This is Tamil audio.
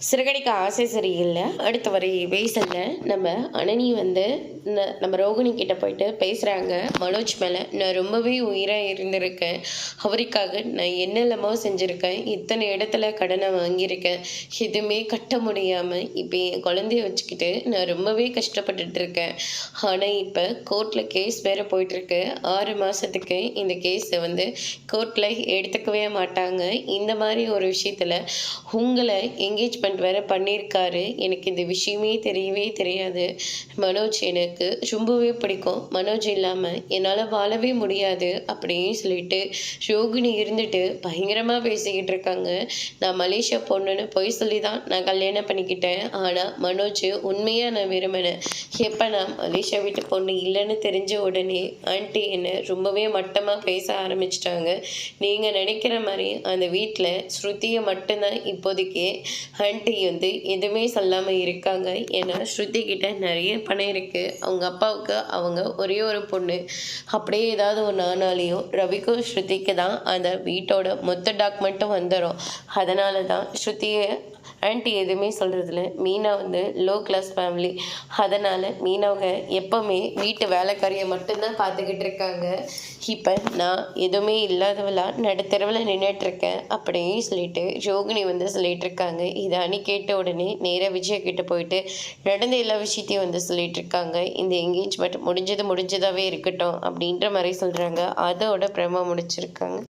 சிறகடிக்க ஆசை சரியில்லை. அடுத்து வர பேசலில் நம்ம அனனி வந்து நம்ம ரோகிணி கிட்ட போயிட்டு பேசுகிறாங்க. மனோஜ் மேலே நான் ரொம்பவே உயிராக இருந்திருக்கேன், அவருக்காக நான் என்னெல்லாமோ செஞ்சுருக்கேன், இத்தனை இடத்துல கடனை வாங்கியிருக்கேன், எதுவுமே கட்ட முடியாமல் இப்போ என் குழந்தைய வச்சுக்கிட்டு நான் ரொம்பவே கஷ்டப்பட்டுட்டு இருக்கேன். ஆனால் இப்போ கோர்ட்டில் கேஸ் வேறு போயிட்டுருக்கு. 6 மாதத்துக்கு இந்த கேஸை வந்து கோர்ட்டில் எடுத்துக்கவே மாட்டாங்க. இந்த மாதிரி ஒரு விஷயத்தில் உங்களை எங்கேஜ்மெண்ட் வேற பண்ணியிருக்காரு. எனக்கு இந்த விஷயமே தெரியவே தெரியாது. மனோஜ் எனக்கு ரொம்பவே பிடிக்கும், மனோஜ் இல்லாமல் என்னால் வாழவே முடியாது அப்படின்னு சொல்லிட்டு ரோகிணி இருந்துட்டு பயங்கரமாக பேசிக்கிட்டு இருக்காங்க. நான் மலேசியா பொண்ணுன்னு பொய் சொல்லி தான் நான் கல்யாணம் பண்ணிக்கிட்டேன். ஆனால் மனோஜ் உண்மையாக நான் விரும்பினேன். எப்போ நான் மலேசியா வீட்டு பொண்ணு இல்லைன்னு தெரிஞ்ச உடனே ஆண்டி என்னை ரொம்பவே மட்டமாக பேச ஆரம்பிச்சிட்டாங்க. நீங்கள் நினைக்கிற மாதிரி அந்த வீட்டில் ஸ்ருதியை மட்டும்தான் இப்போதைக்கு ஆண்டி வந்து எதுவுமே சொல்லாமல் இருக்காங்க. ஏன்னா ஸ்ருதி கிட்ட நிறைய பணம் இருக்குது. அவங்க அப்பாவுக்கு அவங்க ஒரே ஒரு பொண்ணு. அப்படியே ஏதாவது ஒன்று ஆனாலையும் ரவிக்கும் ஸ்ருதிக்கு தான் அந்த வீட்டோட மொத்த டாக்குமெண்ட்டும் வந்துடும். அதனால தான் ஸ்ருதியை ஆண்டி எதுவுமே சொல்கிறதில்ல. மீனா வந்து லோ கிளாஸ் ஃபேமிலி. அதனால் மீனாவை எப்போவுமே வீட்டு வேலைக்காரியை மட்டும்தான் பார்த்துக்கிட்டு இருக்காங்க. இப்போ நான் எதுவுமே இல்லாதவளா நடுத்தரவில் நின்றுட்டுருக்கேன் அப்படின்னு சொல்லிட்டு ரோகிணி வந்து சொல்லிட்டு இருக்காங்க. இதை அணி கேட்ட உடனே நேராக விஜய் கிட்ட போயிட்டு நடந்த எல்லா விஷயத்தையும் வந்து சொல்லிட்டு இருக்காங்க. இந்த என்கேஜ்மெண்ட் முடிஞ்சதாகவே இருக்கட்டும் அப்படின்ற மாதிரி சொல்கிறாங்க. அதோட பிரமா முடிச்சிருக்காங்க.